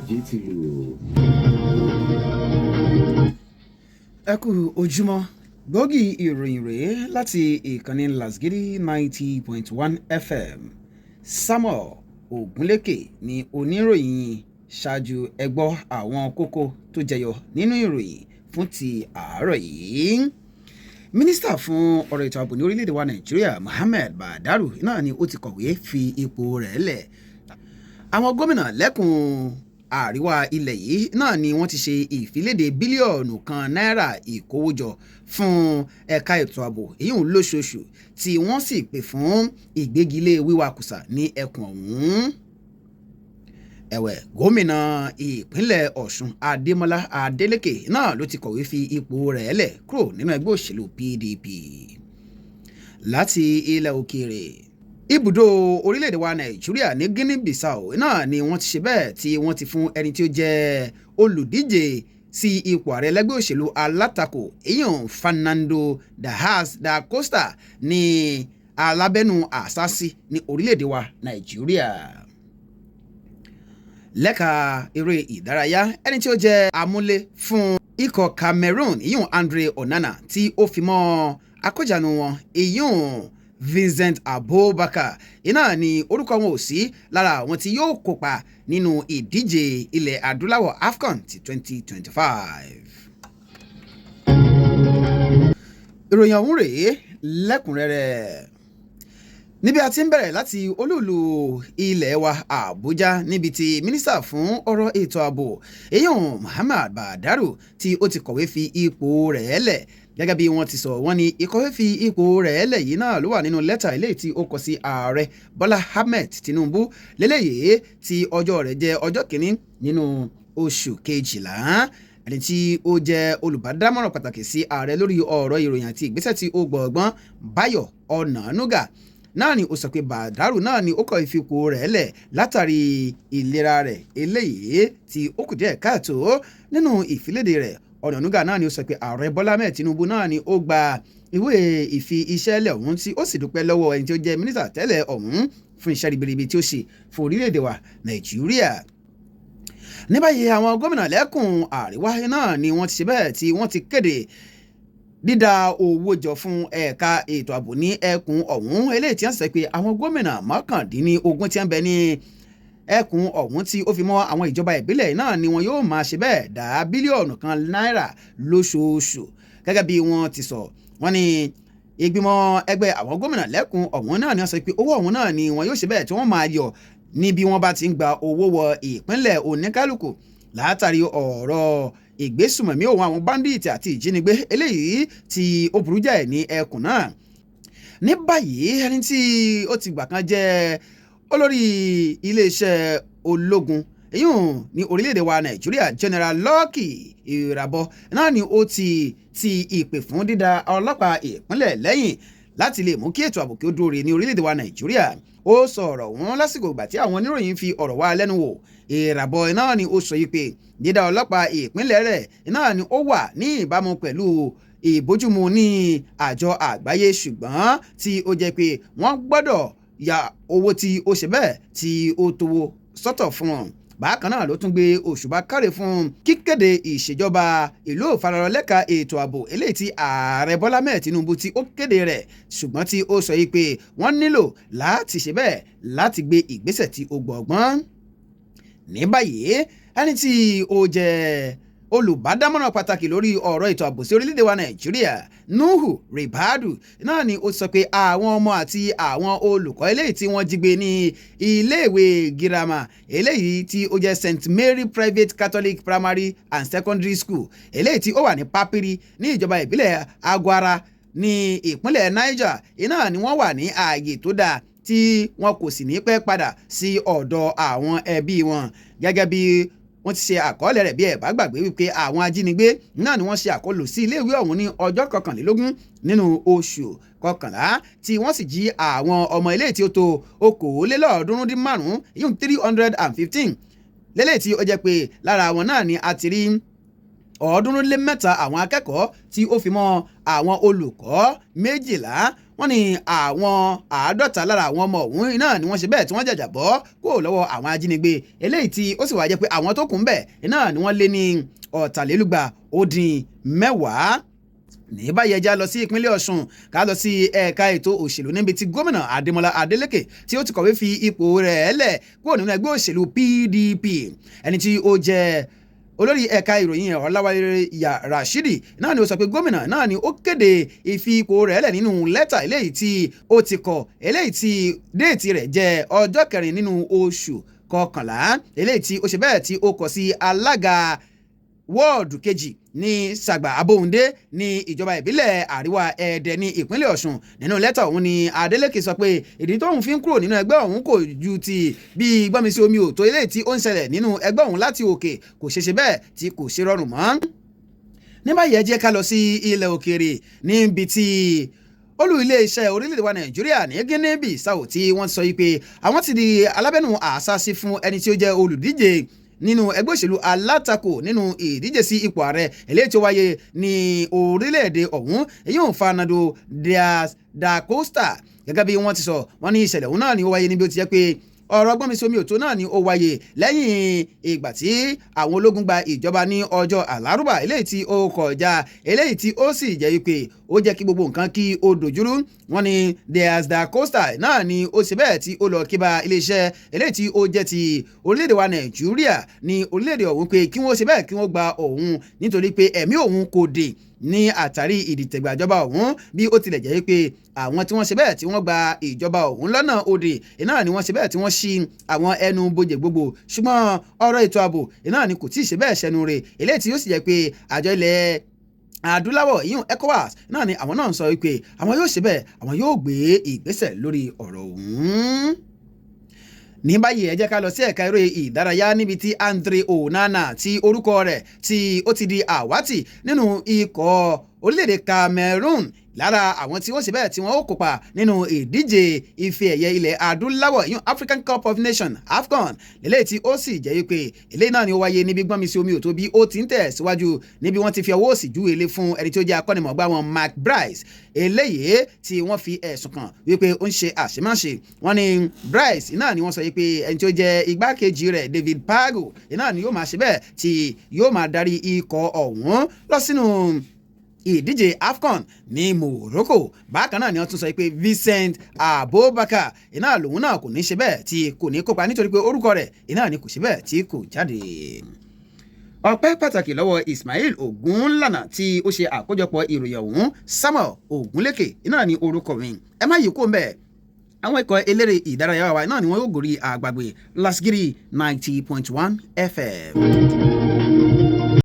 GTU. Ẹ kú ojúmọ́ gbòógì ìròyìn rèé láti ìkànnì Lasgidi 90.1 FM. Samuel Ogunleke ni oníròyìn. Ṣáájú ẹ gbọ́ àwọn kókó tó jẹyọ nínú ìròyìn fún ti àárọ̀ yìí. Mínísítà fún ọ̀rọ̀ ètò ààbò ní orílẹ̀-èdè wa Nàìjíríà Mohammed Badaru náà ni ó ti kọ̀wé fi ipò rẹ̀ lẹ̀. Àwọn gómìnà lẹ́kùn àríwá ilẹ̀ yìí náà ni wọ́n ti ṣe ìfiléde bílíọ̀nù kan náírà ìkówójọ fún ẹ̀ka ètò ààbò èyíùn lóṣooṣù tí wọ́n sì pè fún ìgbégilé wíwakùsà ní ẹkùn ọ̀hún. Ẹ̀wẹ̀ gómìnà ìpínlẹ̀ Osun Ademola Adeleke náà ló ti kọ̀wé fi ipò rẹ̀ lẹ̀ kúrò nínú ẹgbẹ́ òṣèlú PDP. Láti ilẹ̀ òkèèrè, ibùdó orílẹ̀-èdè wa Nàìjíríà ní Guinea Bissau náà ni wọ́n ti ṣe bẹ́ẹ̀ tí wọ́n ti fún ẹni tí ó jẹ́ olùdíje sí ipò ààrẹ lẹ́gbẹ́ òṣèlú alátakò èyàn Fernando Diaz da Costa ní alábẹ́nu àṣàsí ní orílẹ̀-èdè wa Nàìjíríà. Lẹ́ka eré ìdárayá, ẹni tí ó jẹ́ amúlé fún ikọ̀ Cameroon ìyún Andre Onana tí ó fi mọ́ akójànú wọn ìyún Vincent Abubakar iná ni orúkọ wọn ò sí lára àwọn tí yóò kópa nínú ìdíje ilẹ̀ adúláwọ̀ AFCON ti 2025. Ìròyìn ọ̀hún rèé lẹ́kùnrẹ́rẹ́. Níbi a ti ń bẹ̀rẹ̀ láti olúùlú ilẹ̀ wa Àbújá níbi tí mínísítà fún ọ̀rọ̀ ètò ààbò èyàn Mohammed Badaru tí ó ti kọ̀wé fi ipò rẹ̀ lẹ̀. Gẹ́gẹ́ bí wọ́n ti sọ, wọ́n ní ìkọ̀wé fi ipò rẹ̀ lẹ̀ yìí náà ló wà nínú lẹ́tà eléyìí tí ó kọ sí ààrẹ Bọ́lá Ahmed Tinubu lélẹ́yìí tí ọjọ́ rẹ̀ jẹ́ ọjọ́ kìíní nínú oṣù kejìlá. Ẹni tí ó jẹ́ olùbádámọ̀ràn pàtàkì sí ààrẹ lórí ọ̀rọ̀ ìròyìn àti ìgbésẹ̀ tí ó gbọ̀ngbọ́n Báyọ̀ Ọ̀nànúgà náà ni ó sọ pé Badaru náà ni ó kọ ìfipò rẹ̀ lẹ̀ látàrí ìlera rẹ̀ eléyìí tí ó kù díẹ̀ káàtó. Nínú ìfiléde rẹ̀, Ọ̀nànúgà náà ni ó sọ pé ààrẹ Bọ́lá Ahmed Tinubu náà ni ó gba ìwé ìfi iṣẹ́ lẹ̀ ọ̀hún tí ó sì dúpẹ́ lọ́wọ́ ẹni tí ó jẹ́ mínísítà tẹ́lẹ̀ ọ̀hún fún iṣẹ́ ribiribi tí ó ṣe fún orílẹ̀-èdè wa Nàìjíríà. Ní báyìí àwọn gómìnà lẹ́kùn àríwá náà ni wọ́n ti ṣe bẹ́ẹ̀ tí wọ́n ti kéde dídá owó jọ fún ẹ̀ka ètò ààbò ní ẹkùn ọ̀hún eléyìí tí wọ́n sọ pé àwọn gómìnà mọ́kàndínlógún tí wọ́n bẹ ní ẹkùn ọ̀hún tí ó fi mọ́ àwọn ìjọba ìbílẹ̀ náà ni wọn yóò máa ṣe bẹ́ẹ̀ dá bílíọ̀nù kan náírà lóṣooṣù. Gẹ́gẹ́ bí wọ́n ti sọ, wọ́n ní ìgbìmọ̀ ẹgbẹ́ àwọn gómìnà lẹ́kùn ọ̀hún náà ni wọ́n sọ pé owó ọ̀hún náà ni wọn yóò ṣe bẹ́ẹ̀ tí wọ́n máa yọ ní bí wọ́n bá ti ń gba owó wọ ìpínlẹ̀ oníkálukú látàrí ọ̀rọ̀ ìgbésùmọ̀mí òun àwọn báńdíìtì àti ìjínigbé eléyìí tí ó burú jáì ní ẹkùn náà. Ní báyìí ẹni tí ó ti gbà kan jẹ́ olórí iléeṣẹ́ ológun èyún ní orílẹ̀-èdè wa Nàìjíríà General Lucky Irabor náà ni ó ti ìpè fún dídá ọlọ́pàá ìpínlẹ̀ lẹ́yìn láti lè mú kí ètò ààbò kí ó dúró re ní orílẹ̀-èdè wa Nàìjíríà. Ó sọ ọ̀rọ̀ wọn lásìkò ìgbà tí àwọn oníròyìn fi ọ̀rọ̀ wá lẹ́nu wò. Irabor náà ni ó sọ yìí pé dídá ọlọ́pàá ìpínlẹ̀ rẹ̀ náà ni ó wà ní ìbámu pẹ̀lú ìbójúmu ní àjọ àgbáyé ṣùgbọ́n tí ó jẹ́ pé wọ́n gbọ́dọ̀ ya owó tí ó ṣe bẹ́ẹ̀ tí ó tówó sọ́tọ̀ fún wọn. Bákan náà ló tún gbé òṣùbà káre fún kíkéde ìṣèjọba ìlú òfararọlẹ́ka ètò ààbò eléyìí tí ààrẹ Bọ́lá Ahmed Tinubu tí ó kéde rẹ̀ ṣùgbọ́n tí ó sọ yìí pé wọ́n nílò láti ṣe bẹ́ẹ̀ láti gbé ìgbésẹ̀ tí ó gbọ̀ngbọ́n. Ní báyìí ẹni tí ó jẹ́ olùbádámọ̀ràn pàtàkì lórí ọ̀rọ̀ ètò ààbò sí orílẹ̀-èdè wa Nàìjíríà Nuhu Ribadu náà ni ó sọ pé àwọn ọmọ àti àwọn olùkọ́ eléyìí tí wọ́n jí gbé ní iléèwé girama eléyìí tí ó jẹ́ St Mary Private Catholic Primary and Secondary School eléyìí tí ó wà ní Papiri ní ìjọba ìbílẹ̀ Agwara ní ìpínlẹ̀ Niger iná ni wọ́n wà ní ààyè tó dáa tí wọn kò sì ní pẹ́ padà sí ọ̀dọ̀ àwọn ẹbí wọn. Gẹ́gẹ́ bí wọ́n ti ṣe àkọọ́lẹ̀ rẹ̀ bí ẹ bá gbàgbé wípé àwọn ajínigbé náà ni wọ́n ṣe àkọlù sí iléèwé ọ̀hún ní ọjọ́ 21 nínú oṣù kọkànlá tí wọ́n sì jí àwọn ọmọ ilé tí ó tó 315 yíyún 315 lélẹ̀ tí ó jẹ́ pé lára àwọn náà ni a ti rí 307 àwọn akẹ́kọ̀ọ́ tí ó fi mọ́ àwọn olùkọ́ 12 wọ́n ní àwọn 50 lára àwọn ọmọ ọ̀hún náà ni wọ́n ṣe bẹ́ẹ̀ tí wọ́n jàjàbọ́ kúrò lọ́wọ́ àwọn ajínigbé eléyìí tí ó sì wá jẹ́ pé àwọn tó kù ń bẹ̀ náà ni wọ́n lé ní 410. ní báyìí ẹja lọ sí ìpínlẹ̀ Ọ̀ṣun ká lọ sí ẹ̀ka ètò òṣèlú níbi tí gómìnà Ademola Adeleke tí ó ti kọ̀wé fi ipò rẹ̀ lẹ̀ kúrò nínú ẹgbẹ́ òṣèlú PDP ẹni tí ó jẹ́ olórí ẹ̀ka ìròyìn Ọláwálé Rashidi náà ni ó sọ pé gómìnà náà ni ó kéde ìfi ipò rẹ̀ lẹ̀ nínú lẹ́tà eléyìí tí ó ti kọ eléyìí tí déètì rẹ̀ jẹ́ ọjọ́ 4 nínú oṣù kọkànlá eléyìí tí ó ṣe bẹ́ẹ̀ tí ó kọ sí alága wọ́ọ̀dù kejì ní Sàgbà Abóhundé ní ìjọba ìbílẹ̀ Àríwá Ẹdẹ ní ìpínlẹ̀ Ọ̀ṣun. nínú lẹ́tà ọ̀hún ni Adeleke sọ pé ìdí tóun fi ń kúrò nínú ẹgbẹ́ ọ̀hún kò ju ti bí gbọ́nmisí omi òtó eléyìí tí ó ń ṣẹlẹ̀ nínú ẹgbẹ́ ọ̀hún láti òkè kò ṣeéṣe bẹ́ẹ̀ tí kò ṣe rọrùn mọ́. ní báyìí ẹ jẹ́ ká lọ sí ilẹ̀ òkèèrè níbi tí olú iléeṣẹ́ orílẹ̀-èdè wa Nàìjíríà ní Guinea Bissau tí wọ́n sọ pé àwọn ti di alábẹ́nu àṣàṣì fún ẹni tí ó jẹ́ olùdíje nínú ẹgbẹ́ òṣèlú alátakò nínú ìdíje sí ipò ààrẹ eléyìí tí ó wáyé ní orílẹ̀-èdè ọ̀hún èyí ò Fernando Diaz da Costa gẹ́gẹ́ bí wọ́n ti sọ wọ́n ní ìṣẹ̀lẹ̀ ọ̀hún náà ni ó wáyé níbi ó ti jẹ́ pé ọ̀rọ̀ gbọ́nmisí-omi òtó náà ni ó wáyé lẹ́yìn ìgbà tí àwọn ológun gba ìjọba ní ọjọ́ àlárúbà eléyìí tí ó kọjá eléyìí tí ó sì jẹ́ wípé ó jẹ́ kí gbogbo nǹkan kí ó dojúrú. wọ́n ní Diaz da Costa náà ni ó ṣe bẹ́ẹ̀ tí ó lọ kíba iléeṣẹ́ eléyìí tí ó jẹ́ ti orílẹ̀-èdè wa Nàìjíríà ní orílẹ̀-èdè ọ̀hún pé kí wọ́n ṣe bẹ́ẹ̀ kí wọ́n gba òun nítorí pé ẹ̀mí òun kò dé ní àtàrí ìdìtẹ̀gbàjọba ọ̀hún bí ó tilẹ̀ jẹ́ pé àwọn tí wọ́n ṣe bẹ́ẹ̀ tí wọ́n gba ìjọba ọ̀hún lọ́nà òdì iná ni wọ́n ṣe bẹ́ẹ̀ tí wọ́n ṣí àwọn ẹnu bodè gbogbo ṣùgbọ́n ọ̀rọ̀ ètò ààbò iná ni kò tí ì ṣe bẹ́ẹ̀ ṣẹnu rẹ̀ eléyìí tí yóò sì jẹ́ pé àjọ ilẹ̀ adúláwọ̀ ìyún ECOWAS náà ni àwọn náà ń sọ wípé àwọn yóò ṣe bẹ́ẹ̀ àwọn yóò gbé ìgbésẹ̀ lórí ọ̀rọ̀ ọ̀hún. ní báyìí ẹ jẹ́ ká lọ sí ẹ̀ka eré ìdárayá níbi tí Andre Onana tí orúkọ rẹ̀ tí ó ti di àwátì nínú ikọ̀ orílẹ̀-èdè Cameroon lára àwọn tí wọ́n ṣe bẹ́ẹ̀ tí wọ́n ó kópa nínú ìdíje ife ẹ̀yẹ ilẹ̀ adúláwọ̀ ìyún African Cup of Nations AFCON lélẹ́yìí tí ó sì jẹ́ wípé eléyìí náà ni ó wáyé níbi gbọ́nmisí omi òtó bí ó ti ń tẹ̀síwájú níbi wọ́n ti fi ọwọ́ òsì júwe lé fún ẹni tí ó jẹ́ akọ́nimọ̀ọ́gbá wọn Mark Bryce eléyìí tí wọ́n fi ẹ̀sùn kàn wípé ó ń ṣe àṣemáṣe. wọ́n ní Bryce náà ni wọ́n sọ wípé ẹni tí ó jẹ́ igbákejì rẹ̀ David Pago náà ni yóò máa ṣe bẹ́ẹ̀ tí yóò máa darí ikọ̀ ọ̀hún lọ sínú ìdíje AFCON ní Morocco. bákan náà ni wọ́n tún sọ pé Vincent Abubakar iná lòun náà kò ní ṣe bẹ́ẹ̀ tí kò ní kópa nítorí pé orúkọ rẹ̀ iná ni kò ṣe bẹ́ẹ̀ tí kò jáde. ọpẹ́ pàtàkì lọ́wọ́ Ismail Ogunlana tí ó ṣe àkójọpọ̀ ìròyìn ọ̀hún. Samuel Ogunleke iná ni orúkọ mi. ẹ má yí kó ń bẹ̀ àwọn ikọ̀ eléré ìdárayá wa náà ni wọ́n yóò gòrí àgbàgbé Lasgiri 90.1 FM.